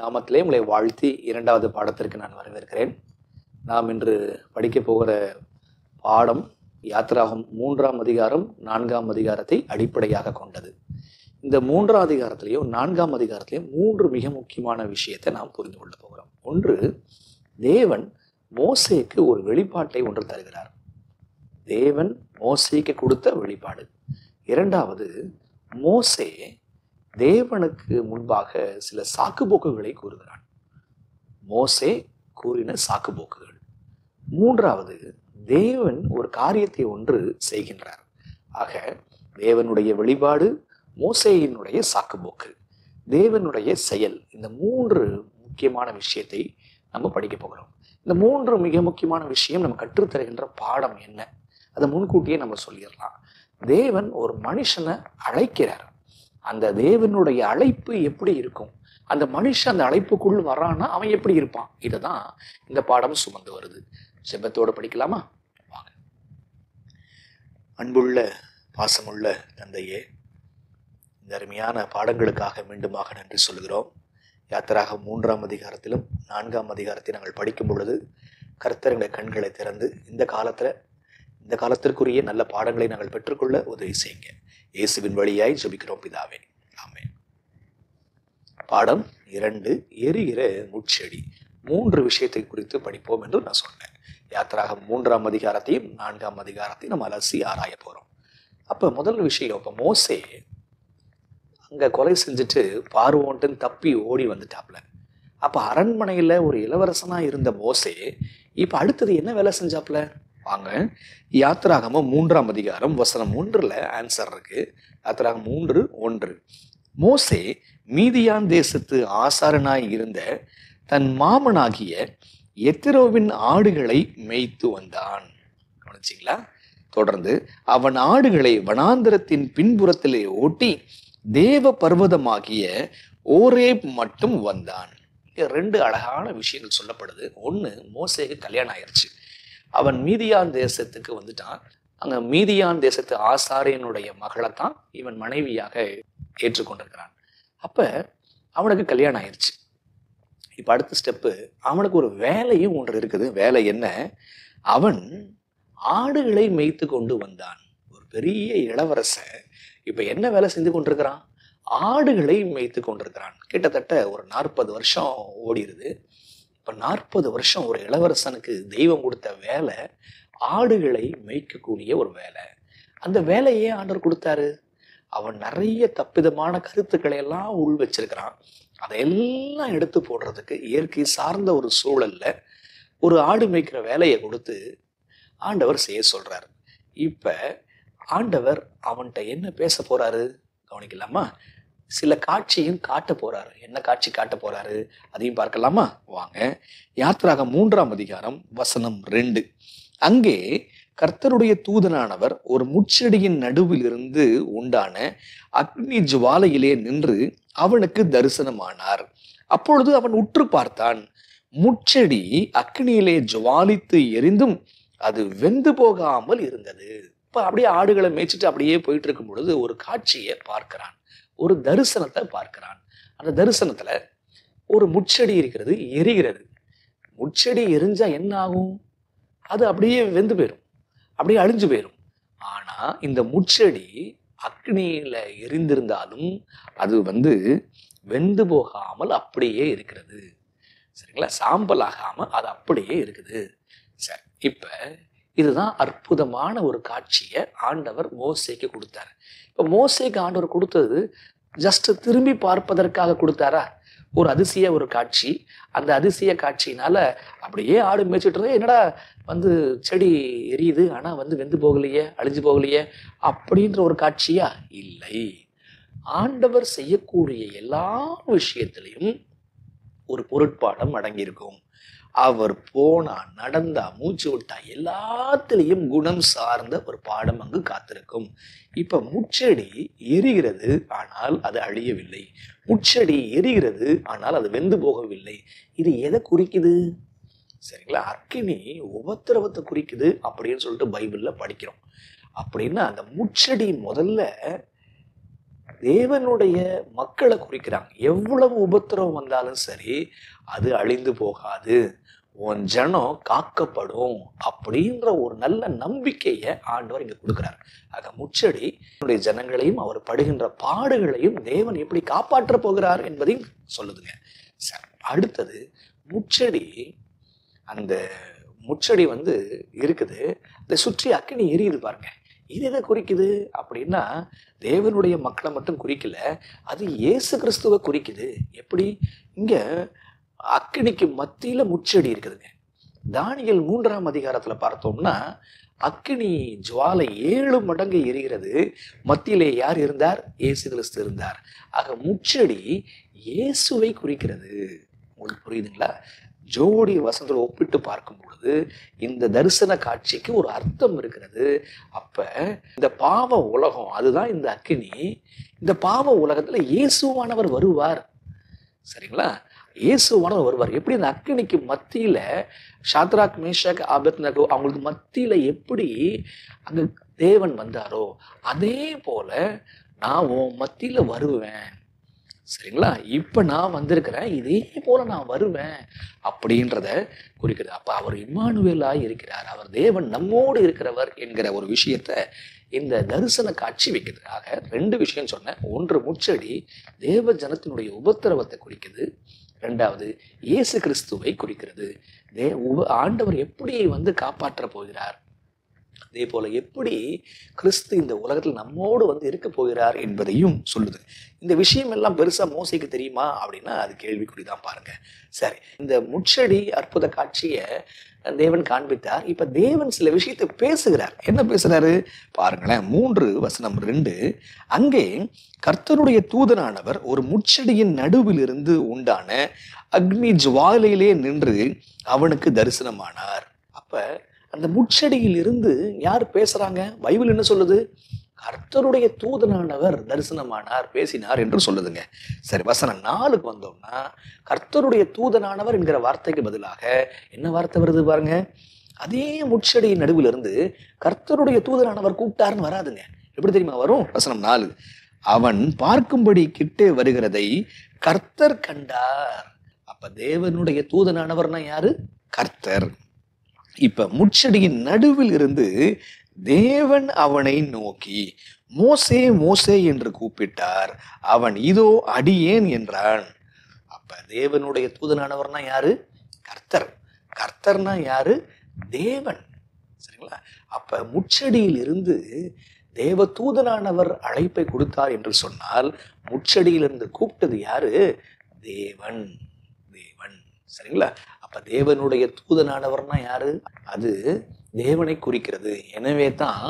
நாமத்திலே உங்களை வாழ்த்தி இரண்டாவது பாடத்திற்கு நான் வரவேற்கிறேன். நாம் இன்று படிக்க போகிற பாடம் யாத்திராகமம் 3ஆம் அதிகாரம் 4ஆம் அதிகாரத்தை அடிப்படையாக கொண்டது. இந்த 3ஆம் அதிகாரத்திலேயும் 4ஆம் அதிகாரத்திலேயும் 3 மிக முக்கியமான விஷயத்தை நாம் புரிந்து கொள்ள போகிறோம். ஒன்று, தேவன் மோசேக்கு ஒரு வெளிப்பாட்டை ஒன்று தருகிறார். தேவன் மோசேக்கு கொடுத்த வெளிப்பாடு. இரண்டாவது, மோசே தேவனுக்கு முன்பாக சில சாக்குப்போக்குகளை கூறுகிறான். மோசே கூறின சாக்குப்போக்குகள். மூன்றாவது, தேவன் ஒரு காரியத்தை ஒன்று செய்கின்றார். ஆக தேவனுடைய வெளிப்பாடு, மோசேயினுடைய சாக்குப்போக்கு, தேவனுடைய செயல், இந்த 3 முக்கியமான விஷயத்தை நம்ம படிக்க போகிறோம். இந்த 3 மிக முக்கியமான விஷயம் நம்ம கற்றுத்தருகின்ற பாடம் என்ன, அதை முன்கூட்டியே நம்ம சொல்லிடலாம். தேவன் ஒரு மனுஷனை அழைக்கிறார். அந்த தேவனுடைய அழைப்பு எப்படி இருக்கும், அந்த மனுஷன் அந்த அழைப்புக்குள் வரானா அவன் எப்படி இருப்பான், இதுதான் இந்த பாடம் சுமந்து வருது. செபத்தோடு படிக்கலாமா? வாங்க. அன்புள்ள பாசமுள்ள தந்தையே, இந்த அருமையான பாடங்களுக்காக மீண்டுமாக நன்றி சொல்கிறோம். யாத்திராகமம் 3ஆம் அதிகாரத்திலும் 4ஆம் அதிகாரத்தை நாங்கள் படிக்கும் பொழுது கர்த்தர் எங்கள் கண்களை திறந்து இந்த காலத்திற்குரிய நல்ல பாடங்களை நாங்கள் பெற்றுக்கொள்ள உதவி செய்யுங்க. இயேசுவின் வழியாய் ஜெபிக்கிறோம் பிதாவே, ஆமென். பாடம் 2, எரிகிற முட்செடி. 3 விஷயத்தை குறித்து படிப்போம் என்று நான் சொன்னேன். யாத்திராகமம் 3ஆம் அதிகாரத்தையும் 4ஆம் அதிகாரத்தையும் நம்ம அலசி ஆராய போறோம். அப்ப முதல் விஷயம், இப்ப மோசே அங்க கொலை செஞ்சுட்டு பார்வோன்ட்டு தப்பி ஓடி வந்துட்டாப்ல. அப்ப அரண்மனையில ஒரு இளவரசனா இருந்த மோசே இப்ப அடுத்தது என்ன வேலை செஞ்சாப்ல? வாங்க, யாத்திராகமம் 3ஆம் அதிகாரம் வசனம் 1ல ஆன்சர் இருக்கு. யாத்திராகமம் 3:1. மோசே மீதியான் தேசத்து ஆசாரனாய் இருந்த தன் மாமனாகிய எத்திரோவின் ஆடுகளை மேய்த்து வந்தான். கவனிச்சிங்களா? தொடர்ந்து அவன் ஆடுகளை வனாந்தரத்தின் பின்புறத்திலே ஓட்டி தேவ பர்வதமாகிய ஓரேப் மட்டும் வந்தான். 2 அழகான விஷயங்கள் சொல்லப்படுது. ஒன்று, மோசேக்கு கல்யாணம் ஆயிடுச்சு. அவன் மீதியான் தேசத்துக்கு வந்துட்டான். அங்க மீதியான் தேசத்து ஆசாரியனுடைய மகளை தான் இவன் மனைவியாக ஏற்றுக்கொண்டிருக்கிறான். அப்ப அவனுக்கு கல்யாணம் ஆயிடுச்சு. இப்ப அடுத்த ஸ்டெப்பு, அவனுக்கு ஒரு வேலையும் ஒன்று இருக்குது. வேலை என்ன? அவன் ஆடுகளை மேய்த்து கொண்டு வந்தான். ஒரு பெரிய இளவரசன் இப்ப என்ன வேலை செஞ்சு கொண்டிருக்கிறான்? ஆடுகளை மேய்த்து கொண்டிருக்கிறான். கிட்டத்தட்ட ஒரு 40 வருஷம் ஓடிடுது. இப்ப 40 வருஷம் ஒரு இளவரசனுக்கு தெய்வம் கொடுத்த வேலை ஆடுகளை மேய்க்கக்கூடிய ஒரு வேலை. அந்த வேலையே ஆண்டவர் கொடுத்தாரு. அவன் நிறைய தப்பிதமான கருத்துக்களை எல்லாம் உள் வச்சிருக்கிறான். அதையெல்லாம் எடுத்து போடுறதுக்கு இயற்கை சார்ந்த ஒரு சூழல்ல ஒரு ஆடு மேய்க்கிற வேலையை கொடுத்து ஆண்டவர் செய்ய சொல்றாரு. இப்ப ஆண்டவர் அவன்கிட்ட என்ன பேச போறாரு கவனிக்கலாமா? சில காட்சியும் காட்ட போறாரு. என்ன காட்சி காட்ட போறாரு அதையும் பார்க்கலாமா? வாங்க. யாத்திராகமம் 3ஆம் அதிகாரம் வசனம் 2. அங்கே கர்த்தருடைய தூதனானவர் ஒரு முட்செடியின் நடுவில் இருந்து உண்டான அக்னி ஜுவாலையிலே நின்று அவனுக்கு தரிசனமானார். அப்பொழுது அவன் உற்று பார்த்தான். முட்செடி அக்னியிலே ஜுவாலித்து எரிந்தும் அது வெந்து போகாமல் இருந்தது. இப்ப அப்படியே ஆடுகளை மேய்ச்சிட்டு அப்படியே போயிட்டு இருக்கும் பொழுது ஒரு காட்சியை பார்க்கிறான், ஒரு தரிசனத்தை பார்க்கிறான். அந்த தரிசனத்துல ஒரு முட்செடி இருக்கிறது, எரிகிறது. முட்செடி எரிஞ்சா என்ன ஆகும்? அது அப்படியே வெந்து போயிடும், அப்படியே அழிஞ்சு போயிடும். ஆனா இந்த முட்செடி அக்னியில எரிந்திருந்தாலும் அது வெந்து போகாமல் அப்படியே இருக்கிறது. சரிங்களா? சாம்பல் ஆகாம அது அப்படியே இருக்குது. சரி, இப்ப இதுதான் அற்புதமான ஒரு காட்சியை ஆண்டவர் மோசேக்கு கொடுத்தாரு. இப்ப மோசேக்கு ஆண்டவர் கொடுத்தது ஜஸ்ட் திரும்பி பார்ப்பதற்காக கொடுத்தாரா? ஒரு அதிசய ஒரு காட்சி. அந்த அதிசய காட்சியினால அப்படியே ஆடு மேய்ச்சிட்டு இருந்தே என்னடா செடி எரியுது ஆனா வெந்து போகலையே, அழிஞ்சு போகலையே அப்படின்ற ஒரு காட்சியா? இல்லை. ஆண்டவர் செய்யக்கூடிய எல்லா விஷயத்திலையும் ஒரு பொருட்பாடம் அடங்கியிருக்கும். அவர் போனா, நடந்தா, மூச்சு விட்டா எல்லாத்திலையும் குணம் சார்ந்த ஒரு பாடம் அங்கு காத்திருக்கும். இப்ப முட்செடி எரிகிறது, ஆனால் அது அழியவில்லை. முட்செடி எரிகிறது, ஆனால் அது வெந்து போகவில்லை. இது எதை குறிக்குது? சரிங்களா? அக்கினி உபத்திரவத்தை குறிக்குது அப்படின்னு சொல்லிட்டு பைபிள்ல படிக்கிறோம். அப்படின்னா அந்த முட்செடி முதல்ல தேவனுடைய மக்களை குறிக்கிறாங்க. எவ்வளவு உபத்திரவம் வந்தாலும் சரி, அது அழிந்து போகாது, உன் ஜனம் காக்கப்படும் அப்படின்ற ஒரு நல்ல நம்பிக்கையை ஆண்டவர் இங்க கொடுக்கிறார். ஆக முச்செடி ஜனங்களையும் அவர் படுகின்ற பாடுகளையும் தேவன் எப்படி காப்பாற்ற போகிறார் என்பதையும் சொல்லுதுங்க. அடுத்தது முச்செடி, அந்த முச்செடி இருக்குது, அதை சுற்றி அக்கினி எரியுது பாருங்க. இது எதை குறிக்குது அப்படின்னா, தேவனுடைய மக்களை மட்டும் குறிக்கல, அது இயேசு கிறிஸ்துவை குறிக்குது. எப்படி? இங்க அக்கினிக்கு மத்தியில முச்செடி இருக்குதுங்க. தானியேல் 3ஆம் அதிகாரத்துல பார்த்தோம்னா, அக்கினி ஜுவாலை 7 மடங்கு எரிகிறது. மத்தியிலே யார் இருந்தார்? இயேசு கிறிஸ்து இருந்தார். ஆக முச்செடி இயேசுவை குறிக்கிறது. உங்களுக்கு புரியுதுங்களா? ஜோடி வசனத்தில் ஒப்பிட்டு பார்க்கும் பொழுது இந்த தரிசன காட்சிக்கு ஒரு அர்த்தம் இருக்கிறது. அப்ப இந்த பாவ உலகம், அதுதான் இந்த அக்கினி. இந்த பாவ உலகத்துல இயேசுவானவர் வருவார். சரிங்களா? இயேசுவானவர் வருவார். எப்படி இந்த அக்கினிக்கு மத்தியில ஷாத்ராக், மேஷாக், ஆபேத்நேகோ அவங்களுக்கு மத்தியில எப்படி அங்க தேவன் வந்தாரோ, அதே போல நான் உன் மத்தியில வருவேன். சரிங்களா? இப்ப நான் வந்திருக்கிறேன், இதே போல நான் வருவேன் அப்படின்றத குறிக்கிறது. அப்ப அவர் இம்மானுவேலா இருக்கிறார், அவர் தேவன் நம்மோடு இருக்கிறவர் என்கிற ஒரு விஷயத்த இந்த தரிசன காட்சி வைக்குது. ஆக 2 விஷயம் சொன்னேன். ஒன்று, முச்செடி தேவ ஜனத்தினுடைய உபத்திரவத்தை குறிக்குது. 2வது, இயேசு கிறிஸ்துவை குறிக்கிறது. ஆண்டவர் எப்படி காப்பாற்ற போகிறார், அதே போல எப்படி கிறிஸ்து இந்த உலகத்தில் நம்மோடு இருக்க போகிறார் என்பதையும் சொல்லுது. இந்த விஷயம் எல்லாம் பெருசா மோசைக்கு தெரியுமா அப்படின்னா அது கேள்விக்குறிதான் பாருங்க. சரி, இந்த முச்செடி அற்புத காட்சியை தேவன் காண்பித்தார். இப்ப தேவன் சில விஷயத்தை பேசுகிறார். என்ன பேசுறாரு பாருங்களேன். 3:2, அங்கே கர்த்தருடைய தூதனானவர் ஒரு முச்செடியின் நடுவில் இருந்து உண்டான அக்னி ஜுவாலையிலே நின்று அவனுக்கு தரிசனமானார். அப்ப அந்த முச்செடியில் இருந்து யார் பேசுறாங்க? பைபிள் என்ன சொல்லுது? கர்த்தருடைய தூதனானவர் தரிசனமானார், பேசினார் என்று சொல்லுதுங்க. சரி, வசனம் 4க்கு வந்தோம்னா, கர்த்தருடைய தூதனானவர் என்கிற வார்த்தைக்கு பதிலாக என்ன வார்த்தை வருது பாருங்க. அதே முச்செடியின் நடுவில் இருந்து கர்த்தருடைய தூதனானவர் கூப்பிட்டாருன்னு வராதுங்க. எப்படி தெரியுமா வரும்? வசனம் 4, அவன் பார்க்கும்படி கிட்டே வருகிறதை கர்த்தர் கண்டார். அப்ப தேவனுடைய தூதனானவர்னா யாரு? கர்த்தர். இப்ப முச்செடியின் நடுவில் இருந்து தேவன் அவனை நோக்கி மோசே மோசே என்று கூப்பிட்டார். அவன் இதோ அடியேன் என்றான். அப்ப தேவனுடைய தூதனானவர்னா யாரு? கர்த்தர். கர்த்தர்னா யாரு? தேவன். சரிங்களா? அப்ப முச்செடியில் இருந்து தேவ தூதனானவர் அழைப்பை கொடுத்தார் என்று சொன்னால், முச்செடியிலிருந்து கூப்பிட்டது யாரு? தேவன். தேவன். சரிங்களா? அப்ப தேவனுடைய தூதனானவர்னா யாரு? அது தேவனை குறிக்கிறது. எனவே தான்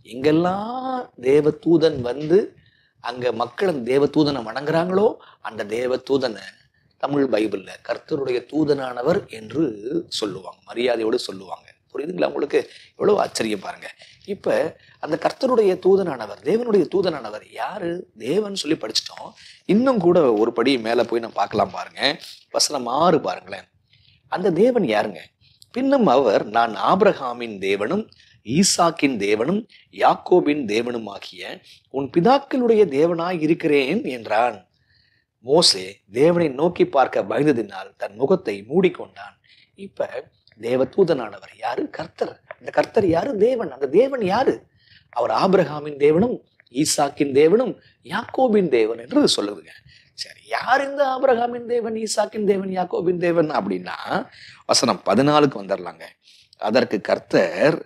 எங்கெல்லாம் தேவ தூதன் அங்க மக்கள் அந்த தேவ தூதனை வணங்குறாங்களோ, அந்த தேவ தூதனை தமிழ் பைபிள்ல கர்த்தருடைய தூதனானவர் என்று சொல்லுவாங்க, மரியாதையோடு சொல்லுவாங்க. புரியுதுங்களா உங்களுக்கு? எவ்வளவு ஆச்சரியம் பாருங்க. இப்ப அந்த கர்த்தருடைய தூதனானவர், தேவனுடைய தூதனானவர் யாரு? தேவன் சொல்லி படிச்சிட்டோம். இன்னும் கூட ஒரு படி மேல போய் நம்ம பார்க்கலாம் பாருங்க. வசனம் 6 பாருங்களேன். அந்த தேவன் யாருங்க? பின்னும் அவர், நான் ஆபிரகாமின் தேவனும் ஈசாக்கின் தேவனும் யாக்கோபின் தேவனும் ஆகிய உன் பிதாக்களுடைய தேவனாய் இருக்கிறேன் என்றான். மோசே தேவனை நோக்கி பார்க்க பயந்ததினால் தன் முகத்தை மூடிக்கொண்டான். இப்ப தேவ தூதனானவர் யாரு? கர்த்தர். அந்த கர்த்தர் யாரு? தேவன். அந்த தேவன் யாரு? அவர் ஆபிரகாமின் தேவனும் ஈசாக்கின் தேவனும் யாக்கோபின் தேவன் என்று சொல்லுதுங்க. சரி, யார் இந்த ஆபிரகாமின் தேவன், ஈசாக்கின் தேவன், யாக்கோபின் தேவன் அப்படின்னா வசனம் 14க்கு வந்துடலாங்க. அதற்கு கர்த்தர்,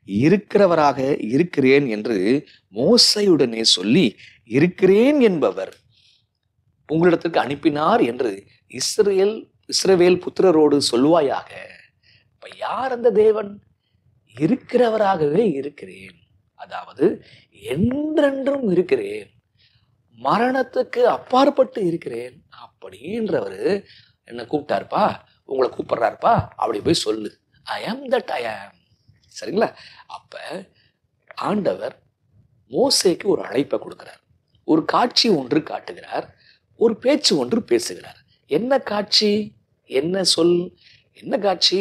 இருக்கிறவராக இருக்கிறேன் என்று மோசையுடனே சொல்லி, இருக்கிறேன் என்பவர் உங்களிடத்திற்கு அனுப்பினார் என்று இஸ்ரவேல் புத்திரரோடு சொல்வாயாக. இப்ப யார் அந்த தேவன்? இருக்கிறவராகவே இருக்கிறேன், அதாவது என்றென்றும் இருக்கிறேன், மரணத்துக்கு அப்பாற்பட்டு இருக்கிறேன் அப்படின்றவரு என்ன கூப்பிட்டாருப்பா, உங்களை கூப்பிடுறாருப்பா, அப்படி போய் சொல்லு, ஐ ஆம் தட் ஐ ஆம். சரிங்களா? அப்ப ஆண்டவர் மோசேக்கு ஒரு அழைப்பை கொடுக்கிறார், ஒரு காட்சி ஒன்று காட்டுகிறார், ஒரு பேச்சு ஒன்று பேசுகிறார். என்ன காட்சி? என்ன சொல்? என்ன காட்சி?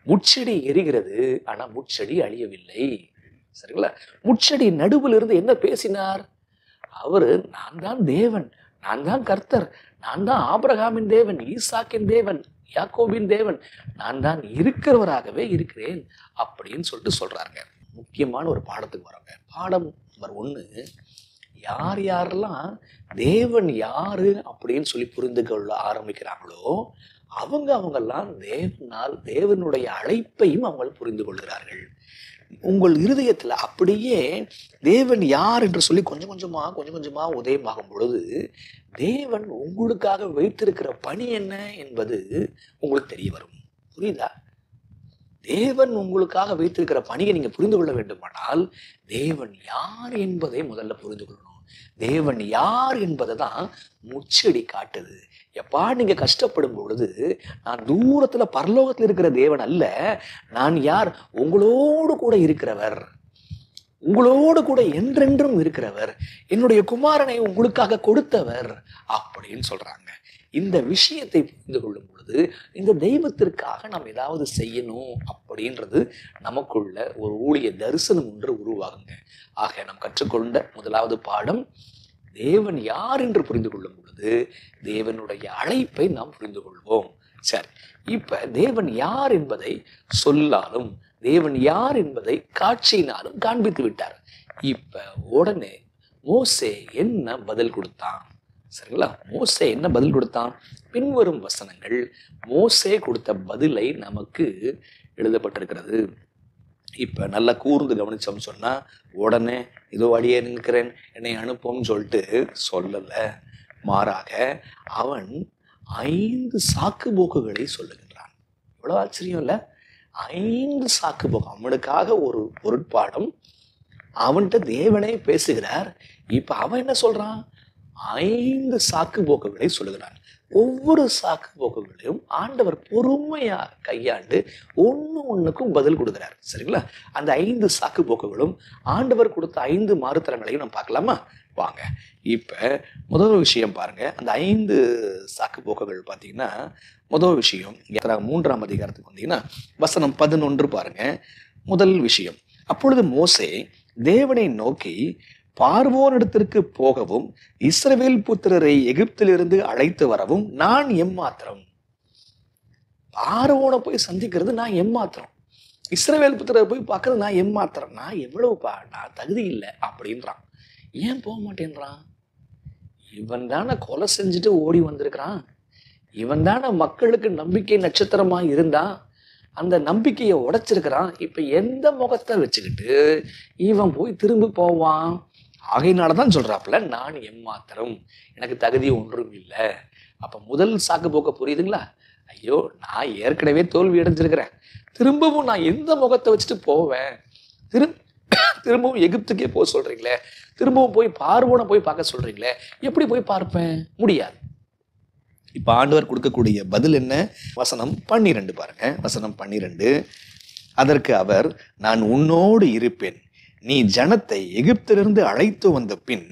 முச்செடி எரிகிறது, ஆனா முச்செடி அழியவில்லை. சரிங்களா? முச்செடி நடுவில் இருந்து என்ன பேசினார்? அவரு நான் தான் தேவன், நான் தான் கர்த்தர், நான் தான் ஆபிரகாமின் தேவன், ஈசாக்கின் தேவன், யாக்கோபின் தேவன், நான் தான் இருக்கிறவராகவே இருக்கிறேன் அப்படின்னு சொல்லிட்டு சொல்றாங்க. முக்கியமான ஒரு பாடத்துக்கு வராங்க. பாடம் நம்பர் 1, யார் யாரெல்லாம் தேவன் யாரு அப்படின்னு சொல்லி புரிந்து கொள்ள ஆரம்பிக்கிறாங்களோ அவங்கெல்லாம் தேவனுடைய அழைப்பையும் அவங்க புரிந்து கொள்கிறார்கள். உங்கள் இருதயத்துல அப்படியே தேவன் யார் என்று சொல்லி கொஞ்சம் கொஞ்சமா உதயமாகும் பொழுது தேவன் உங்களுக்காக வைத்திருக்கிற பணி என்ன என்பது உங்களுக்கு தெரிய வரும். புரியுதா? தேவன் உங்களுக்காக வைத்திருக்கிற பணியை நீங்க புரிந்து கொள்ள வேண்டுமானால் தேவன் யார் என்பதை முதல்ல புரிந்து கொள்ளணும். தேவன் யார் என்பதை தான் முச்செடி காட்டுது. எப்பா நீங்க கஷ்டப்படும் பொழுது நான் தூரத்துல பரலோகத்துல இருக்கிற தேவன் அல்ல, நான் யார்? உங்களோடு கூட இருக்கிறவர், உங்களோடு கூட என்றென்றும் இருக்கிறவர், என்னுடைய குமாரனை உங்களுக்காக கொடுத்தவர் அப்படின்னு சொல்றாங்க. இந்த விஷயத்தை புரிந்து கொள்ளும் பொழுது இந்த தெய்வத்திற்காக நாம் ஏதாவது செய்யணும் அப்படின்றது நமக்குள்ள ஒரு ஊழிய தரிசனம் ஒன்று உருவாகுங்க. ஆக நாம் கற்றுக்கொண்ட முதலாவது பாடம், தேவன் யார் என்று புரிந்து கொள்ளும் பொழுது தேவனுடைய அழைப்பை நாம் புரிந்து கொள்வோம். சரி, இப்ப தேவன் யார் என்பதை சொல்லாலும் தேவன் யார் என்பதை காட்சியினாலும் காண்பித்து விட்டார். இப்ப உடனே மோசே என்ன பதில் கொடுத்தான்? சரிங்களா? மோசே என்ன பதில் கொடுத்தான்? பின்வரும் வசனங்கள் மோசே கொடுத்த பதிலை நமக்கு எழுதப்பட்டிருக்கிறது. இப்ப நல்லா கூர்ந்து கவனிச்சோம்னு சொன்னா, உடனே இதோ அடியே நிற்கிறேன் என்னை அனுப்பும்னு சொல்லிட்டு சொல்லல. மாறாக அவன் 5 சாக்கு போக்குகளை சொல்லுகின்றான். இவ்வளவு ஆச்சரியம் இல்ல? 5 சாக்கு போக்கு. அவனுக்காக ஒரு பொருட்பாடம், அவன்கிட்ட தேவனே பேசுகிறார். இப்ப அவன் என்ன சொல்றான்? 5 சாக்கு போக்குகளை சொல்லுகிறான். ஒவ்வொரு சாக்கு போக்குகளையும் ஆண்டவர் பொறுமையா கையாண்டு ஒண்ணுக்கும் பதில் கொடுக்கிறார். சரிங்களா? அந்த 5 சாக்கு போக்குகளும் ஆண்டவர் கொடுத்த 5 மாறுத்தரங்களையும் நம்ம பார்க்கலாமா? வாங்க. இப்ப முதல் விஷயம் பாருங்க. அந்த 5 சாக்கு போக்குகள் பார்த்தீங்கன்னா, முதல் விஷயம் 3ஆம் அதிகாரத்துக்கு வந்தீங்கன்னா வசனம் 11 பாருங்க. முதல் விஷயம், அப்பொழுது மோசே தேவனை நோக்கி, பார்வோனிடத்திற்கு போகவும் இஸ்ரவேல் புத்திரரை எகிப்திலிருந்து அழைத்து வரவும் நான் எம்மாத்திரம்? பார்வோனை போய் சந்திக்கிறது நான் எம்மாத்திரம், இஸ்ரவேல் புத்திரரை போய் பார்க்கறது நான் எம்மாத்திரம், நான் எவ்வளவுப்பா, நான் தகுதி இல்லை அப்படின்றான். ஏன் போக மாட்டேன்றான்? இவன் தானே கொலை செஞ்சுட்டு ஓடி வந்திருக்கிறான், இவன் தானே மக்களுக்கு நம்பிக்கை நட்சத்திரமா இருந்தான், அந்த நம்பிக்கையை உடைச்சிருக்கிறான். இப்ப எந்த முகத்தை வச்சுக்கிட்டு இவன் போய் திரும்பி போவான்? ஆகையினாலதான் சொல்றாப்புல, நான் எம்மாத்திரம், எனக்கு தகுதி ஒன்றும் இல்லை. அப்ப முதல் சாக்கு போக்க புரியுதுங்களா? ஐயோ, நான் ஏற்கனவே தோல்வி அடைஞ்சிருக்கிறேன், திரும்பவும் நான் எந்த முகத்தை வச்சுட்டு போவேன்? திரும்பவும் எகிப்துக்கே போக சொல்றீங்களே, திரும்பவும் போய் பார்வோனை போய் பார்க்க சொல்றீங்களே, எப்படி போய் பார்ப்பேன்? முடியாது. இப்ப ஆண்டவர் கொடுக்கக்கூடிய பதில் என்ன? வசனம் 12 பாருங்க. வசனம் 12, அதற்கு அவர், நான் உன்னோடு இருப்பேன், நீ ஜனத்தை எகிப்திலிருந்து அழைத்து வந்த பின்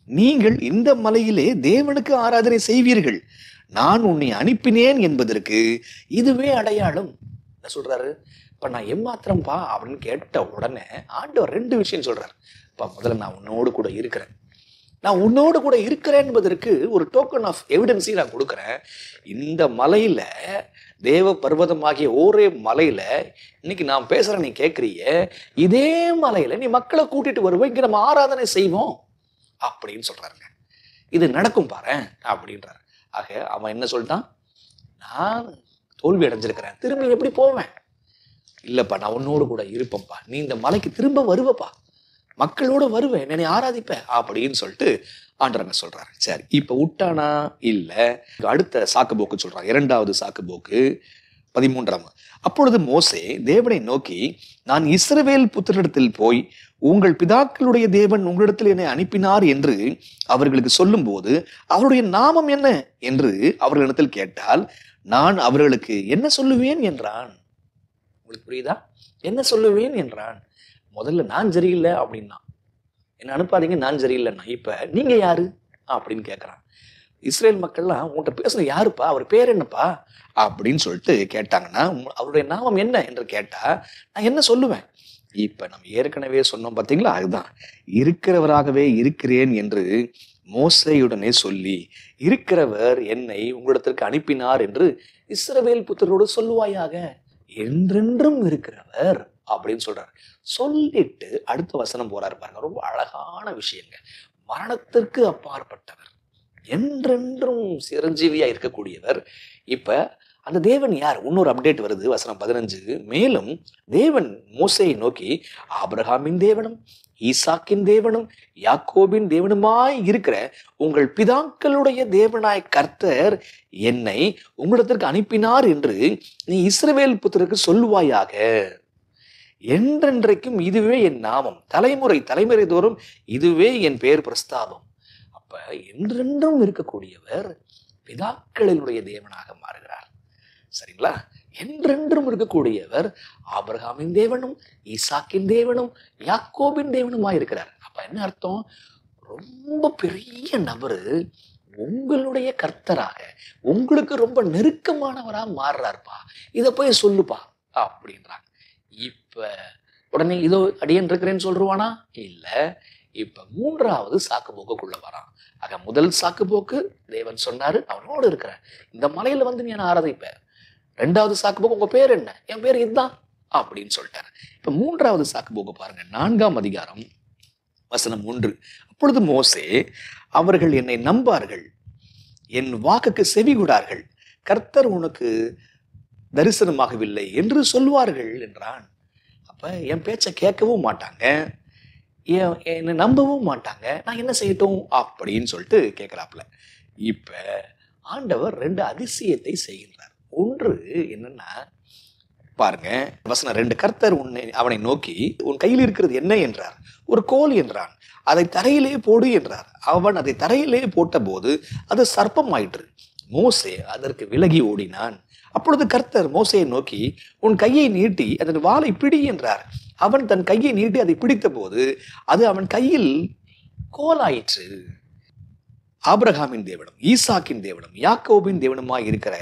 நீங்கள் இந்த மலையிலே தேவனுக்கு ஆராதனை செய்வீர்கள், நான் உன்னை அனுப்பினேன் என்பதற்கு இதுவே அடையாளம். என்ன சொல்றாரு? இப்ப நான் எம்மாத்திரம்பா அப்படின்னு கேட்ட உடனே ஆண்டவர் 2 விஷயம் சொல்றாரு. இப்ப முதல்ல நான் உன்னோடு கூட இருக்கிறேன், நான் உன்னோடு கூட இருக்கிறேன் என்பதற்கு ஒரு டோக்கன் ஆஃப் எவிடன்ஸையும் நான் கொடுக்குறேன். இந்த மலையில, தேவ பர்வதமாகிய ஒரே மலையில இன்னைக்கு நான் பேசுறேன், நீ கேட்கறிய, இதே மலையில நீ மக்களை கூட்டிட்டு வருவோம், இங்க நம்ம ஆராதனை செய்வோம் அப்படின்னு சொல்றாருங்க. இது நடக்கும் பாரு அப்படின்றாரு. ஆக அவன் என்ன சொல்லிட்டான்? நான் தோல்வி அடைஞ்சிருக்கிறேன், திரும்ப எப்படி போவேன்? இல்லப்பா, நான் உன்னோடு கூட இருப்பேன்ப்பா, நீ இந்த மலைக்கு திரும்ப வருவப்பா, மக்களோட வருவேன், என்னை ஆராதிப்ப அப்படின்னு சொல்லிட்டு ஆண்டவங்க சொல்றாரு. சரி, இப்ப விட்டானா? இல்ல. அடுத்த சாக்கு போக்கு சொல்றான். 2வது சாக்கு போக்கு 13. அப்பொழுது மோசே தேவனை நோக்கி, நான் இஸ்ரவேல் புத்திரரிடத்தில் போய் உங்கள் பிதாக்களுடைய தேவன் உங்களிடத்தில் என்னை அனுப்பினார் என்று அவர்களுக்கு சொல்லும் போது அவருடைய நாமம் என்ன என்று அவர்களிடத்தில் கேட்டால் நான் அவர்களுக்கு என்ன சொல்லுவேன் என்றான். உங்களுக்கு புரியுதா? என்ன சொல்லுவேன் என்றான். முதல்ல நான் சரியில்லை அப்படின்னா, என்ன அனுப்பாதீங்க, நான் சரியில்லைன்னா, இப்ப நீங்க யாரு அப்படின்னு கேட்கறான். இஸ்ரேல் மக்கள்லாம் உன்கிட்ட பேசுன யாருப்பா, அவர் பேர் என்னப்பா அப்படின்னு சொல்லிட்டு கேட்டாங்கன்னா, அவருடைய நாமம் என்ன என்று கேட்டா நான் என்ன சொல்லுவேன்? இப்ப நம்ம ஏற்கனவே சொன்னோம் பாத்தீங்களா, அதுதான் இருக்கிறவராகவே இருக்கிறேன் என்று மோசேயுடனே சொல்லி, இருக்கிறவர் என்னை உங்களிடத்திற்கு அனுப்பினார் என்று இஸ்ரவேல் புத்திரரோடு சொல்லுவாயாக. என்றென்றும் இருக்கிறவர் அப்படின்னு சொல்றாரு. சொல்லிட்டு அடுத்த வசனம் போறாரு பாருங்க, ரொம்ப அழகான விஷயங்க. மரணத்திற்கு அப்பாற்பட்டவர், என்றென்றும் சிரஞ்சீவியா இருக்கக்கூடியவர். இப்ப அந்த தேவன் யார்? இன்னொரு அப்டேட் வருது, வசனம் 15. மேலும் தேவன் மோசேயை நோக்கி, ஆபிரகாமின் தேவனும் ஈசாக்கின் தேவனும் யாக்கோபின் தேவனுமாய் இருக்கிற உங்கள் பிதாக்களுடைய தேவனாய் கர்த்தர் என்னை உங்களிடத்திற்கு அனுப்பினார் என்று நீ இஸ்ரவேல் புத்திரருக்கு சொல்லுவாயாக. என்றென்றைக்கும் இதுவே என் நாமம், தலைமுறை தலைமுறை தோறும் இதுவே என் பெயர் பிரஸ்தாபம். அப்ப என்றென்றும் இருக்கக்கூடியவர் பிதாக்களினுடைய தேவனாக மாறுகிறார். சரிங்களா? என்றென்றும் இருக்கக்கூடியவர் ஆபிரகாமின் தேவனும் ஈசாக்கின் தேவனும் யாக்கோபின் தேவனுமா இருக்கிறார். அப்ப என்ன அர்த்தம்? ரொம்ப பெரிய நபரு உங்களுடைய கர்த்தராக, உங்களுக்கு ரொம்ப நெருக்கமானவரா மாறுறாருப்பா, இத போய் சொல்லுப்பா அப்படின்றாங்க. இப்ப உடனே இதோ அடியேன் இருக்கிறேன்னு சொல்றானா? இல்ல. இப்ப மூன்றாவது சாக்கு போக்குள்ள வரான். ஆக முதல் சாக்கு போக்கு, தேவன் சொன்னாரு அவனோடு இருக்கிறேன், இந்த மலையில வந்து நீ என்ன ஆராதிப்ப. ரெண்டாவது சாக்கு போக்கு, உங்க பேர் என்ன? என் பேர் இதுதான் அப்படின்னு சொல்லிட்டாரு. இப்ப மூன்றாவது சாக்கு போக்கு பாருங்க, 4ஆம் அதிகாரம் வசனம் 1. அப்பொழுது மோசே, அவர்கள் என்னை நம்பார்கள், என் வாக்குக்கு செவிகொடார்கள், கர்த்தர் உனக்கு தரிசனமாகவில்லை என்று சொல்வார்கள் என்றான். அப்ப என் பேச்சை கேட்கவும் மாட்டாங்க, என்னை நம்பவும் மாட்டாங்க, நான் என்ன செய்யட்டும் அப்படின்னு சொல்லிட்டு கேட்கிறாப்புல. இப்ப ஆண்டவர் 2 அதிசயத்தை செய்கின்றார். ஒன்று என்னன்னா பாருங்க, வசனம் 2. கர்த்தர் அவனை நோக்கி, உன் கையில் இருக்கிறது என்ன என்றார். ஒரு கோல் என்றான். அதை தரையிலே போடு என்றார். அவன் அதை தரையிலே போட்ட போது அது சர்ப்பம் ஆயிற்று. மோசே அதற்கு விலகி ஓடினான். அப்பொழுது கர்த்தர் மோசேயை நோக்கி, உன் கையை நீட்டி அதன் வாளை பிடி என்றார். அவன் தன் கையை நீட்டி அதை பிடித்த போது அது அவன் கையில் கோலாயிற்று. ஆபிரகாமின் தேவனும் ஈசாக்கின் தேவனும் யாக்கோபின் தேவனுமாய் இருக்கிற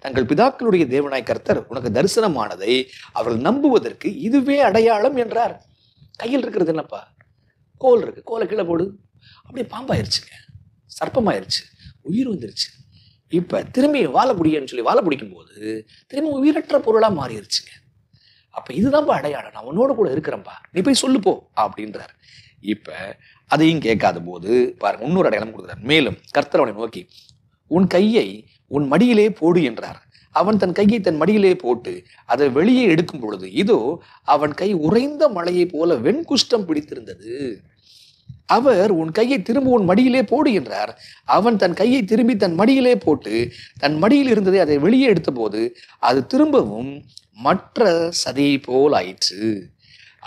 தங்கள் பிதாக்களுடைய தேவனாய் கர்த்தர் உனக்கு தரிசனமானதை அவர்கள் நம்புவதற்கு இதுவே அடையாளம் என்றார். கையில் இருக்கிறது என்னப்பா? கோல் இருக்கு. கோலை கீழே போடு. அப்படியே பாம்பாயிருச்சுங்க, சர்ப்பமாயிருச்சு, உயிர் வந்துருச்சு. இப்ப திரும்பி வாழ முடியன்னு சொல்லி வாழ பிடிக்கும் போது திரும்பி உயிரற்ற பொருளா மாறிடுச்சுங்க. அப்ப இதுதான்ப்பா அடையாளம், நான் உன்னோட கூட இருக்கிறேன்ப்பா, நீ போய் சொல்லுப்போ அப்படின்றார். இப்ப அதையும் கேட்காத போது பாருங்க, இன்னொரு அடையாளம் கொடுக்குறார். மேலும் கர்த்தர் அவனை நோக்கி, உன் கையை உன் மடியிலே போடு என்றார். அவன் தன் கையை தன் மடியிலே போட்டு அதை வெளியே எடுக்கும் பொழுது இதோ அவன் கை உறைந்த மலையை போல வெண்குஷ்டம் பிடித்திருந்தது. அவர், உன் கையை திரும்ப உன் மடியிலே போடு என்றார். அவன் தன் கையை திரும்பி தன் மடியிலே போட்டு தன் மடியில் இருந்ததை அதை வெளியே எடுத்த போது அது திரும்பவும் மற்ற சதையை போல் ஆயிற்று.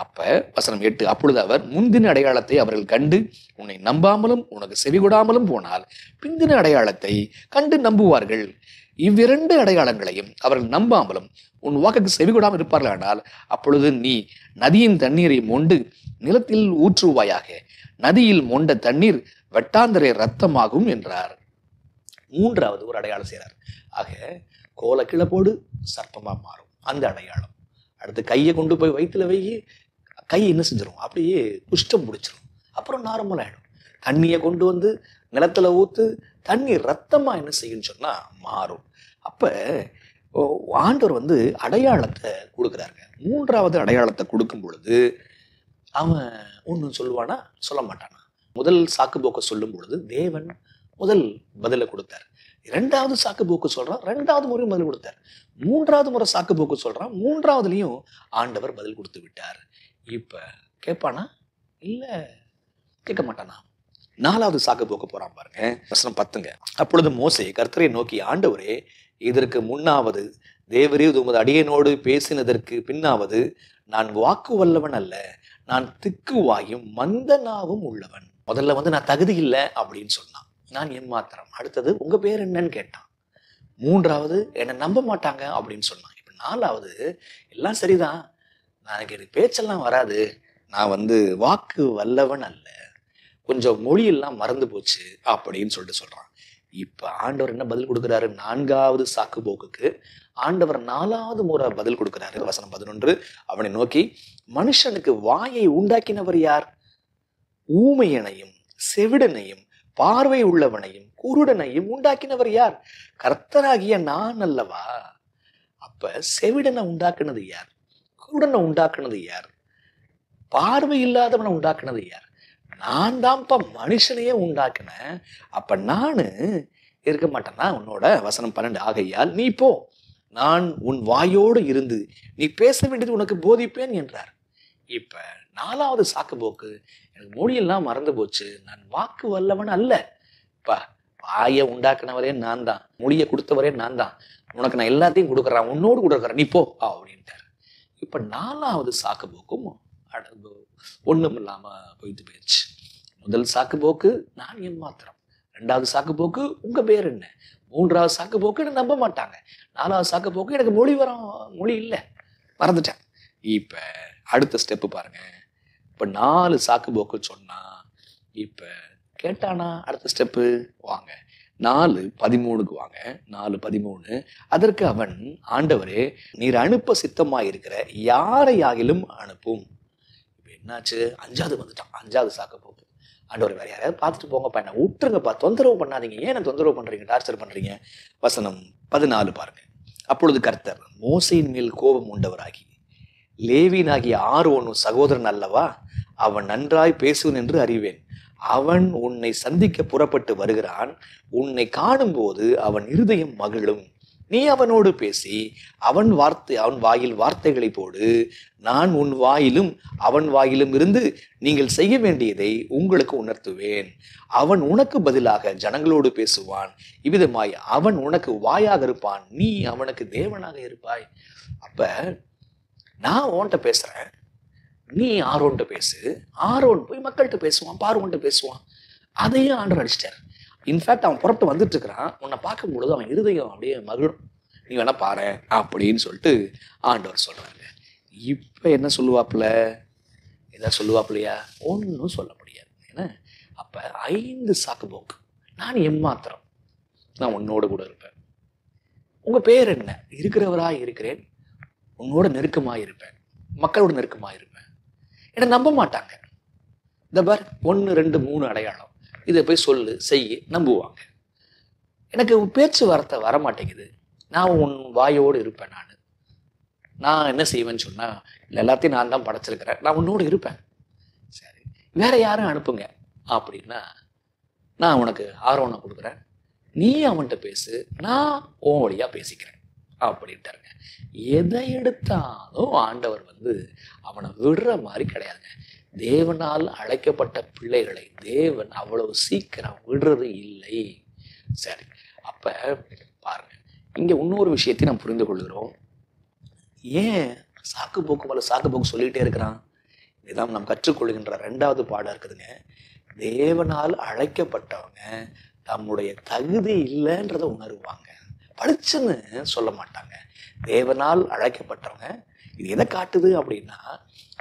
அப்ப வசனம் 8. அப்பொழுது அவர், முந்தின அடையாளத்தை அவர்கள் கண்டு உன்னை நம்பாமலும் உனக்கு செவிகொடாமலும் போனால் பிந்தின அடையாளத்தை கண்டு நம்புவார்கள். இவ்விரண்டு அடையாளங்களையும் அவர்கள் நம்பாமலும் உன் வாக்குக்கு செவிகொடாமல் இருப்பார்களானால் அப்பொழுது நீ நதியின் தண்ணீரை மொண்டு நிலத்தில் ஊற்றுவாயாக. நதியில் மொண்ட தண்ணீர் வெட்டாந்தரை ரத்தமாகும் என்றார். மூன்றாவது ஒரு அடையாளம் செய்றார். ஆக கோலை கீழே போடு, சர்ப்பமா மாறும், அந்த அடையாளம். அடுத்து கையை கொண்டு போய் வயிற்றுல வை, கை என்ன செஞ்சிடும்? அப்படியே குஷ்டம் பிடிச்சிரும், அப்புறம் நார்மல் ஆயிடும். தண்ணியை கொண்டு வந்து நிலத்துல ஊத்து, தண்ணீர் ரத்தமா என்ன செய்யுன்னு சொன்னா மாறும். அப்ப ஆண்டவர் அடையாளத்தை கொடுக்குறாருங்க. மூன்றாவது அடையாளத்தை கொடுக்கும் பொழுது அவன் ஒன்றும் சொல்லுவானா, சொல்ல மாட்டானா. முதல் சாக்கு போக்க சொல்லும் பொழுது தேவன் முதல் பதில கொடுத்தார். இரண்டாவது சாக்கு போக்கு சொல்றான், ரெண்டாவது முறையும் பதில் கொடுத்தார். மூன்றாவது முறை சாக்கு போக்கு சொல்றான், மூன்றாவதுலயும் ஆண்டவர் பதில் கொடுத்து விட்டார். இப்ப கேட்பானா? இல்ல, கேட்க மாட்டானா. நாலாவது சாக்கு போக்க போறான் பாருங்க, வசனம் 10. அப்பொழுது மோசே கர்த்தரை நோக்கி, ஆண்டவரே, இதற்கு முன்னாவது தேவரே உமது அடியனோடு பேசினதற்கு பின்னாவது நான் வாக்கு வல்லவன் அல்ல, நான் திக்குவாயும் மந்த நாவும் உள்ளவன். முதல்ல நான் தகுதி இல்லை அப்படின்னு சொன்னான், நான் ஏமாத்திரம். அடுத்தது உங்க பேர் என்னன்னு கேட்டான். மூன்றாவது என்னை நம்ப மாட்டாங்க அப்படின்னு சொன்னான். இப்ப நாலாவது எல்லாம் சரிதான், எனக்கு பேச்செல்லாம் வராது, நான் வாக்கு வல்லவன் அல்ல, கொஞ்சம் மொழியெல்லாம் மறந்து போச்சு அப்படின்னு சொல்றான். இப்ப ஆண்டவர் என்ன பதில் கொடுக்கிறாரு? 4வது சாக்கு போக்குக்கு ஆண்டவர் 4வது முறை பதில் கொடுக்கிறாரு. வசனம் 11, அவனை நோக்கி, மனுஷனுக்கு வாயை உண்டாக்கினவர் யார்? ஊமையனையும் செவிடனையும் பார்வை உள்ளவனையும் குருடனையும் உண்டாக்கினவர் யார்? கர்த்தராகிய நான் அல்லவா? அப்ப செவிடனை உண்டாக்குனது யார்? குருடனை உண்டாக்குனது யார்? பார்வை இல்லாதவனை உண்டாக்குனது யார்? நான் தான்ப்பா மனுஷனையே உண்டாக்குனேன். அப்ப நானு இருக்க மாட்டேன்னா உன்னோட? வசனம் 12, ஆகையால் நீ போ, நான் உன் வாயோடு இருந்து நீ பேச வேண்டியது உனக்கு போதிப்பேன் என்றார். இப்ப 4வது சாக்கு போக்கு, எனக்கு மொழியெல்லாம் மறந்து போச்சு, நான் வாக்கு வல்லவன் அல்ல. இப்ப வாயை உண்டாக்குனவரே நான் தான், மொழியை கொடுத்தவரே நான் தான், உனக்கு நான் எல்லாத்தையும் கொடுக்குறேன், உன்னோடு கொடுக்குறேன், நீ போ அப்படின்ட்டார். இப்ப 4வது சாக்கு போக்கும் ஒண்ணும் இல்லாம போயிடுச்சு. முதல் சாக்கு போக்கு, நான் என் மாத்திரம். 2வது சாக்கு போக்கு, உங்க பேர் என்ன. 3வது சாக்கு போக்கு, எனக்கு நம்ப மாட்டாங்க. 4வது சாக்கு போக்கு, எனக்கு மொழி இல்லை, மறந்துட்டேன். இப்ப அடுத்த ஸ்டெப்பு பாருங்க. இப்ப 4 சாக்கு போக்கு சொன்னா, இப்ப கேட்டானா? அடுத்த ஸ்டெப்பு வாங்க, 4:13 வாங்க. 4:13, அதற்கு அவன், ஆண்டவரே, நீர் அனுப்ப சித்தமாயிருக்கிற யாரையாகிலும் அனுப்பும். இப்ப என்னாச்சு? 5வது வந்துட்டான். 5வது சாக்கு போக்கு, ஆண்டவர் வேற யாரையாவது பார்த்துட்டு போங்கப்பா, என்ன விட்டுருங்கப்பா, தொந்தரவு பண்ணாதீங்க, ஏன் என்ன தொந்தரவு பண்றீங்க, டார்ச்சர் பண்றீங்க. வசனம் 14 பாருங்க. அப்பொழுது கர்த்தர் மோசேயின் மேல் கோபம் உண்டவராகி, லேவியனாகிய ஆரோனும் சகோதரன் அல்லவா, அவன் நன்றாய் பேசுவன் என்று அறிவேன். அவன் உன்னை சந்திக்க புறப்பட்டு வருகிறான். உன்னை காணும் போது அவன் இருதயம் மகிழும். நீ அவனோடு பேசி அவன் வாயில் வார்த்தைகளை போடு. நான் உன் வாயிலும் அவன் வாயிலும் இருந்து நீங்கள் செய்ய வேண்டியதை உங்களுக்கு உணர்த்துவேன். அவன் உனக்கு பதிலாக ஜனங்களோடு பேசுவான். இவ்விதமாய் அவன் உனக்கு வாயாக இருப்பான், நீ அவனுக்கு தேவனாக இருப்பாய். அப்ப நான் உன்கிட்ட பேசுறேன், நீ ஆரோன்ட்ட பேசு. ஆரோன் போய் மக்கள்கிட்ட பேசுவான், பார்வோன்ட்ட பேசுவான். அதையும் ஆண்டவர் அடிச்சிட்டார். இன்ஃபேக்ட் அவன் புறப்பட்டு வந்துட்டு இருக்கிறான். உன்னை பார்க்கும் பொழுது அவன் இருதயம் அப்படியே மகிழும், நீ வேணா பாரு அப்படின்னு சொல்லிட்டு ஆண்டவர் சொல்றாங்க. இப்ப என்ன சொல்லுவாப்புல? ஏதாவது சொல்லுவாப்புலையா? ஒன்னும் சொல்ல முடியாது. ஏன்னா அப்ப 5 சாக்கு போக்கு, நான் எம்மாத்திரம், நான் உன்னோடு கூட இருப்பேன். உங்க பேர் என்ன? இருக்கிறவராய் இருக்கிறேன், உன்னோட நெருக்கமாய் இருப்பேன், மக்களோட நெருக்கமாய் இருப்பேன். என்ன நம்ப மாட்டாங்க. இந்த பார் 1, 2, 3 அடையாளம், இதை போய் சொல்லு, செய்ய, நம்புவாங்க. எனக்கு பேச்சு வார்த்தை வரமாட்டேங்குது, நான் உன் வாயோடு இருப்பேன். நான் என்ன செய்வேன்னு சொன்னா, எல்லாத்தையும் நான் தான் படைச்சிருக்கிறேன், நான் உன்னோடு இருப்பேன். சரி, வேற யாரும் அனுப்புங்க அப்படின்னா, நான் உனக்கு ஆரோனை கொடுக்குறேன், நீ அவன்கிட்ட பேசு, நான் உன் வழியா பேசிக்கிறேன் அப்படின்ட்டாருங்க. எதை எடுத்தாலும் ஆண்டவர் அவனை விடுற மாதிரி கிடையாதுங்க. தேவனால் அழைக்கப்பட்ட பிள்ளைகளை தேவன் அவ்வளவு சீக்கிரம் விடுறது இல்லை. சரி, அப்ப பாருங்க, இங்க இன்னொரு விஷயத்தை நாம் புரிந்து கொள்கிறோம். ஏன் சாக்கு போக்கு மேல சாக்கு போக்கு சொல்லிட்டே இருக்கிறான்? இதுதான் நாம் கற்றுக்கொள்கின்ற 2வது பாடம் இருக்குதுங்க. தேவனால் அழைக்கப்பட்டவங்க தம்முடைய தகுதி இல்லைன்றத உணருவாங்க, படிச்சுன்னு சொல்ல மாட்டாங்க. தேவனால் அழைக்கப்பட்டவங்க, இது எதை காட்டுது அப்படின்னா,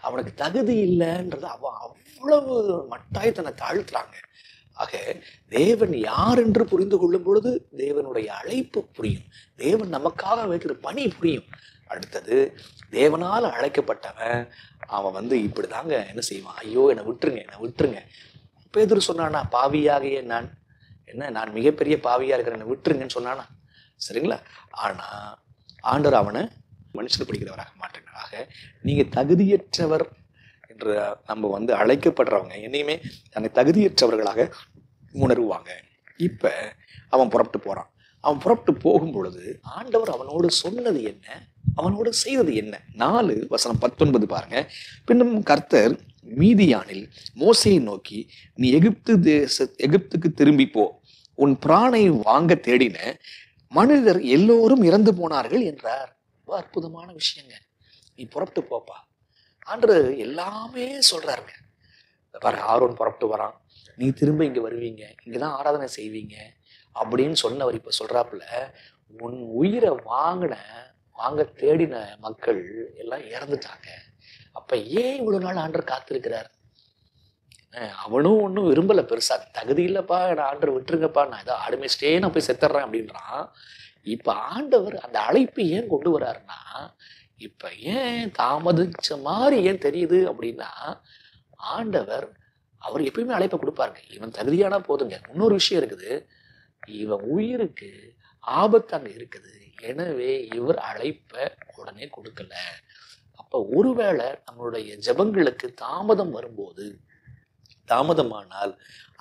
அவனுக்கு தகுதி இல்லைன்றத அவன் அவ்வளவு மட்டாய் தன்னை தாழ்த்துறாங்க. ஆக தேவன் யார் என்று புரிந்து கொள்ளும் பொழுது தேவனுடைய அழைப்பு புரியும், தேவன் நமக்காக வைக்கிற பணி புரியும். அடுத்தது, தேவனால் அழைக்கப்பட்டவன் அவன் இப்படிதாங்க என்ன செய்வான், ஐயோ என்னை விட்டுருங்க, என்னை விட்டுருங்க. பேதுரு சொன்னானா, பாவியாகிய நான் மிகப்பெரிய பாவியா இருக்கிறேன், என்னை விட்டுருங்கன்னு சொன்னானா? சரிங்களா? ஆனா ஆண்டவர் அவனை மனுஷன் பிடிக்கிறவராக மாற்றினாராக. நீங்க தகுதியற்றவர் என்று நம்ம அழைக்கப்படுறவங்க என்னையுமே தன்னை தகுதியற்றவர்களாக உணர்வாங்க. இப்ப அவன் புறப்பட்டு போறான். அவன் புறப்பட்டு போகும் பொழுது ஆண்டவர் அவனோடு சொன்னது என்ன, அவனோடு செய்தது என்ன? 4:19 பாருங்க. பின்னும் கர்த்தர் மீதியானில் மோசேயை நோக்கி, நீ எகிப்துக்கு திரும்பி போ, உன் பிராணை வாங்க தேடின மனிதர் எல்லோரும் இறந்து போனார்கள் என்றார். அற்புதமான விஷயங்க. நீ புறப்பட்டு போப்பா. ஆண்டவர் எல்லாமே சொல்றாருங்க. பாரு, ஆரோன் புறப்பட்டு வரான், நீ திரும்ப இங்க வருவீங்க, இங்கதான் ஆராதனை செய்வீங்க அப்படின்னு சொன்னவர் இப்ப சொல்றாப்புல, உன் உயிரை வாங்க தேடின மக்கள் எல்லாம் இறந்துட்டாங்க. அப்ப ஏன் இவ்வளவு நாள் ஆண்டவர் காத்திருக்கிறார்? அவனும் ஒன்றும் விரும்பலை பெருசா, தகுதி இல்லைப்பா நான் ஆண்டவர் விட்டுருங்கப்பா, நான் ஏதோ ஆடுமேஸ்டே நான் போய் செத்துறேன் அப்படின்றான். இப்ப ஆண்டவர் அந்த அழைப்பை ஏன் கொண்டு வர்றாருன்னா, இப்ப ஏன் தாமதிச்ச மாதிரி ஏன் தெரியுது அப்படின்னா, ஆண்டவர் அவர் எப்பயுமே அழைப்பை கொடுப்பாருங்க. இவன் தகுதியானா போதுங்க. இன்னொரு விஷயம் இருக்குது, இவன் உயிருக்கு ஆபத்து அங்க இருக்குது, எனவே இவர் அழைப்பை உடனே கொடுக்கல. அப்ப ஒருவேளை நம்மளுடைய ஜெபங்களுக்கு தாமதம் வரும்போது, தாமதமானால்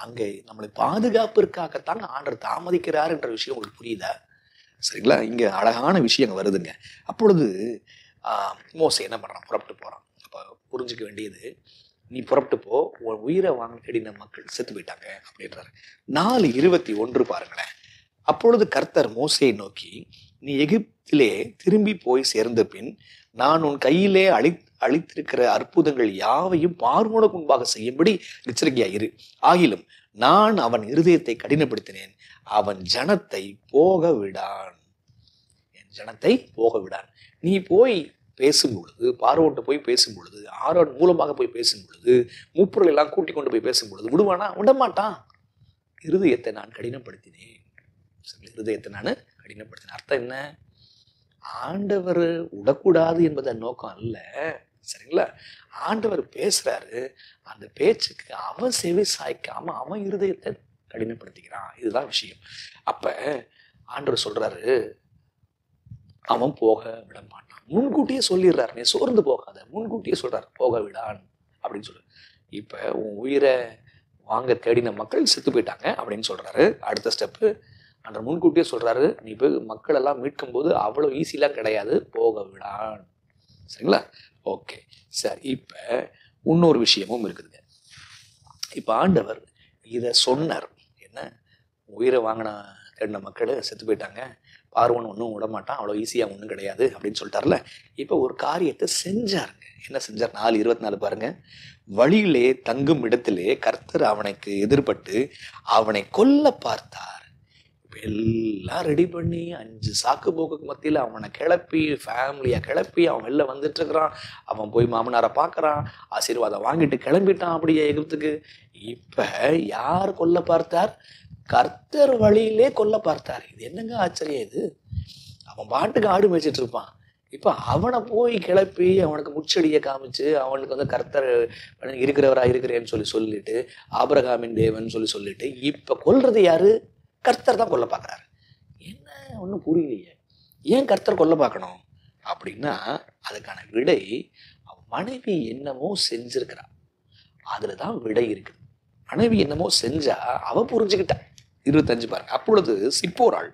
அங்கே நம்மளை பாதுகாப்பிற்காகத்தான் ஆண்டவர் தாமதிக்கிறார் என்ற விஷயம் உங்களுக்கு புரியுதா? சரிங்களா? இங்க அழகான விஷயம் வருதுங்க. அப்பொழுது மோசே என்ன பண்றான்? புறப்பட்டு போறான். அப்ப புரிஞ்சுக்க வேண்டியது, நீ புறப்பட்டு போ, உன் உயிரை வாங்க தேடின மக்கள் செத்து போயிட்டாங்க அப்படின்றாரு. 4:21 பாருங்களேன். அப்பொழுது கர்த்தர் மோசேயை நோக்கி, நீ எகிப்திலே திரும்பி போய் சேர்ந்த பின் நான் உன் கையிலே அளித்திருக்கிற அற்புதங்கள் யாவையும் பார்வோனுக்கு முன்பாக செய்யும்படி எச்சரிக்கையாயிரு. ஆகிலும் நான் அவன் இருதயத்தை கடினப்படுத்தினேன், அவன் ஜனத்தை போக விடான். என் ஜனத்தை போக விடான். நீ போய் பேசும் பொழுது, பார்வோன்ட்ட போய் பேசும் பொழுது, ஆரோன் மூலமாக போய் பேசும் பொழுது, மூப்பர்கள் எல்லாம் கூட்டிக் கொண்டு போய் பேசும் பொழுது விடுவானா? விடமாட்டான். இருதயத்தை நான் கடினப்படுத்தினேன். இருதயத்தை நான் கடினப்படுத்தினேன். அர்த்தம் என்ன? ஆண்டவர் விடக்கூடாது என்பது நோக்கம் அல்ல. சரிங்களா? ஆண்டவர் பேசுறாரு, அந்த பேச்சுக்கு அவன் செவி சாய்க்காம அவன் இருதயத்தை கடினப்படுத்திக்கிறான். இதுதான் விஷயம். அப்ப ஆண்டவர் சொல்றாரு, அவன் போக விட மாட்டான். முன்கூட்டியே சொல்லிடுறாரு, நீ சோர்ந்து போகாத, முன்கூட்டியே சொல்றாரு போக விடான் அப்படின்னு சொல்லு. இப்ப உன் உயிரை வாங்க தேடின மக்கள் செத்து போயிட்டாங்க அப்படின்னு சொல்றாரு. அடுத்த ஸ்டெப்பு அந்த முன்கூட்டியே சொல்றாரு, நீ போய் மக்கள் எல்லாம் மீட்கும் போது அவ்வளவு ஈஸிலாம் கிடையாது, போக விடான். சரிங்களா? ஓகே, சரி. இப்ப இன்னொரு விஷயமும் இருக்குதுங்க. இப்ப ஆண்டவர் இத சொன்னார். என்ன? உயிரை வாங்கின தேடின மக்கள் செத்து போயிட்டாங்க, பார்வன் ஒன்றும் விடமாட்டான், அவ்வளோ ஈஸியாக ஒன்றும் கிடையாது அப்படின்னு சொல்லிட்டார்ல. இப்போ ஒரு காரியத்தை செஞ்சாருங்க. என்ன செஞ்சார்? 4:24 பாருங்க. வழியிலே தங்கும் இடத்திலே கர்த்தர் அவனுக்கு எதிர்பட்டு அவனை கொல்ல பார்த்தார். எல்லாம் ரெடி பண்ணி 5 சாக்கு போக்குக்கு மத்தியில் அவனை கிளப்பி, ஃபேமிலியை கிளப்பி அவன் வெளில வந்துட்டு இருக்கிறான். அவன் போய் மாமனாரை பார்க்கறான், ஆசீர்வாதம் வாங்கிட்டு கிளம்பிட்டான் அப்படியே எகிப்துக்கு. இப்ப யார் கொல்ல பார்த்தார்? கர்த்தர் வழியிலே கொல்ல பார்த்தார். இது என்னங்க ஆச்சரியம் இது? அவன் பாட்டுக்கு ஆடு மேய்ச்சிட்டு இருப்பான். இப்ப அவனை போய் கிளப்பி அவனுக்கு முச்செடியை காமிச்சு அவனுக்கு வந்து கர்த்தர் இருக்கிறவரா இருக்கிறேன்னு சொல்லிட்டு, ஆபிரகாமின் தேவன் சொல்லிட்டு, இப்ப கொல்றது யாரு? கர்த்தர் தான் கொல்ல பார்க்குறாரு. என்ன ஒன்றும் புரியலையே, ஏன் கர்த்தர் கொல்ல பார்க்கணும் அப்படின்னா, அதுக்கான விடை அவன் மனைவி என்னமோ செஞ்சிருக்கிறா. அதுலதான் விடை இருக்குது. மனைவி என்னமோ செஞ்சா அவ புரிஞ்சுக்கிட்டா. 25 பாருங்க. அப்பொழுது சிப்போராள்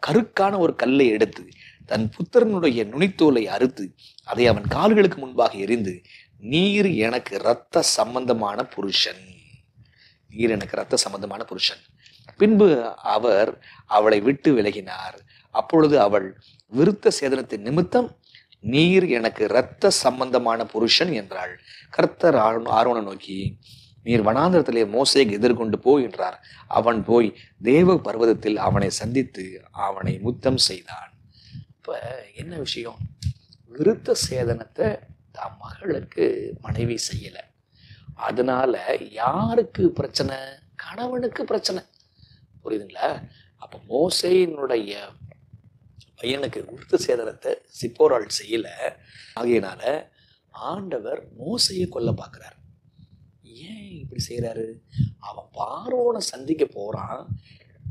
கருக்கான ஒரு கல்லை எடுத்து தன் புத்திரனுடைய நுனித்தோலை அறுத்து அதை அவன் கால்களுக்கு முன்பாக எறிந்து, நீர் எனக்கு இரத்த சம்பந்தமான புருஷன், நீர் எனக்கு இரத்த சம்பந்தமான புருஷன். பின்பு அவர் அவளை விட்டு விலகினார். அப்பொழுது அவள் விருத்த சேதனத்தின் நிமித்தம் நீர் எனக்கு இரத்த சம்பந்தமான புருஷன் என்றாள். கர்த்தர் ஆரோனை நோக்கி, நீர் வனாந்திரத்திலே மோசேக்கு எதிர்கொண்டு போ என்றார். அவன் போய் தேவ பர்வதத்தில் அவனை சந்தித்து அவனை முத்தம் செய்தான். இப்ப என்ன விஷயம்? விருத்த சேதனத்தை தன் மகளுக்கு மனைவி செய்யல. அதனால யாருக்கு பிரச்சனை? கணவனுக்கு பிரச்சனை. புரியுதுங்களா? அப்ப மோசேயினுடைய பையனுக்கு விருத்த சேதனத்தை சிப்போராள் செய்யல. ஆகையினால ஆண்டவர் மோசையை கொல்ல பார்க்கிறார். ஏன் இப்படி செய்யறாரு? அவன் பார்வோனை சந்திக்க போறான்.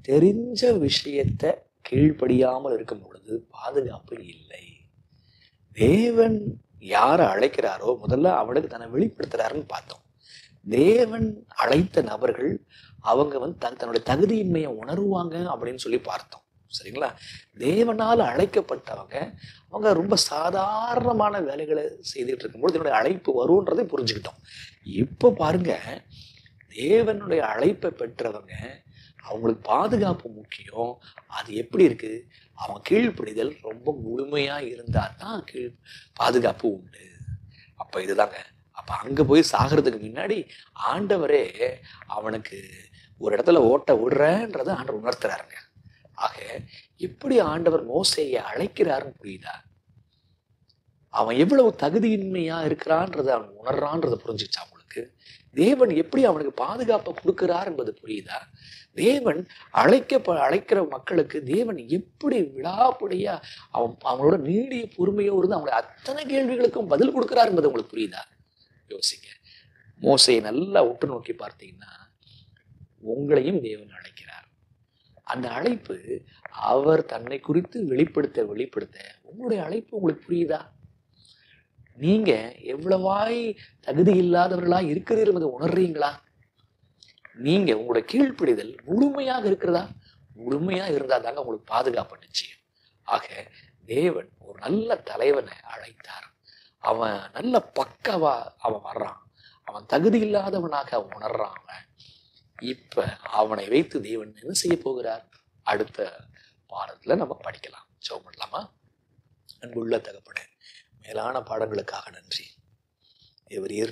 தெரிஞ்ச விஷயத்த கீழ்ப்படியாமல் இருக்கும் பொழுது பாதுகாப்பு இல்லை. தேவன் யாரை அழைக்கிறாரோ முதல்ல அவனுக்கு தன்னை வெளிப்படுத்துறாருன்னு பார்த்தோம். தேவன் அழைத்த நபர்கள் அவங்க வந்து தன்னுடைய தகுதியின்மையை உணருவாங்க அப்படின்னு சொல்லி பார்த்தோம். சரிங்களா? தேவனால் அழைக்கப்பட்டவங்க அவங்க ரொம்ப சாதாரணமான வேலைகளை செய்துட்டு இருக்கும்போது என்னுடைய அழைப்பு வரும்ன்றதை புரிஞ்சுக்கிட்டோம். இப்போ பாருங்க, தேவனுடைய அழைப்பை பெற்றவங்க அவங்களுக்கு பாதுகாப்பு முக்கியம். அது எப்படி இருக்கு? அவன் கீழ்ப்படிதல் ரொம்ப முழுமையா இருந்தா தான் பாதுகாப்பு உண்டு. அப்ப இதுதாங்க. அப்ப அங்க போய் சாகிறதுக்கு முன்னாடி ஆண்டவரே அவனுக்கு ஒரு இடத்துல ஓட்ட விடுறன்றதை ஆண்டவர் உணர்த்துறாருங்க. ஆக எப்படி ஆண்டவர் மோசேயை அழைக்கிறாருன்னு புரியுதா? அவன் எவ்வளவு தகுதியின்மையா இருக்கிறான்றதை அவன் உணர்றான்றதை புரிஞ்சுச்சா உங்களுக்கு? அவனுக்கு? தேவன் எப்படி அவனுக்கு பாதுகாப்பை கொடுக்கிறார் என்பது புரியுதா? தேவன் அழைக்கிற மக்களுக்கு தேவன் எப்படி விடாப்படியா அவங்களோட நீடிய பொறுமையோடு அவங்களுடைய அத்தனை கேள்விகளுக்கும் பதில் கொடுக்கிறார் என்பது உங்களுக்கு புரியுதா? யோசிங்க. மோசையை நல்லா உற்று நோக்கி பார்த்தீங்கன்னா உங்களையும் தேவன் அழைக்கிறார். அந்த அழைப்பு அவர் தன்னை குறித்து வெளிப்படுத்த உங்களுடைய அழைப்பு உங்களுக்கு புரியுதா? நீங்க எவ்வளவாய் தகுதி இல்லாதவர்களா இருக்கிறீர்கள் என்பதை உணர்றீங்களா? நீங்க உங்களுடைய கீழ்ப்பிடிதல் முழுமையாக இருக்கிறதா? முழுமையா இருந்தா தாங்க உங்களுக்கு பாதுகாப்பு நிச்சயம். ஆக தேவன் ஒரு நல்ல தலைவனை அழைத்தார். அவன் நல்ல பக்கவா அவன் வர்றான். அவன் தகுதி இல்லாதவனாக அவன் உணர்றான். அவன் இப்ப அவனை வைத்து தேவன் என்ன செய்ய போகிறார்? அடுத்த பாடத்துல நம்ம படிக்கலாம். ஜெபம் பண்ணலாமா? அன்புள்ள தகப்பனே, மேலான பாடங்களுக்காக நன்றி.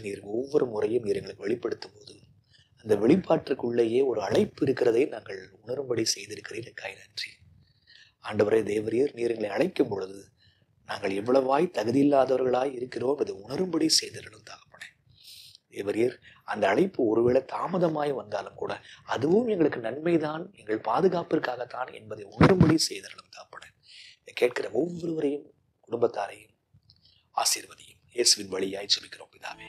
நீர் ஒவ்வொரு முறையும் நீர் எங்களுக்கு வெளிப்படுத்தும் போது அந்த வெளிப்பாட்டிற்குள்ளேயே ஒரு அழைப்பு இருக்கிறதை நாங்கள் உணரும்படி செய்திருக்கிறீர்கள். நன்றி ஆண்டவரே. தேவரீர் நீர் எங்களை அழைக்கும் பொழுது நாங்கள் எவ்வளவாய் தகுதியில்லாதவர்களாய் இருக்கிறோம் அதை உணரும்படி செய்திருக்கணும் தகப்பனே. தேவரீர் அந்த அழைப்பு ஒருவேளை தாமதமாய் வந்தாலும் கூட அதுவும் எங்களுக்கு நன்மைதான், எங்கள் பாதுகாப்பிற்காகத்தான் என்பதை உணரும்படி செய்திருக்கணும் தகப்பனே. கேட்கிற ஒவ்வொருவரையும் குடும்பத்தாரையும் ஆசீர்வதியும். இயேசுவின் வழியாய் ஜெபிக்கிறோம் பிதாவே.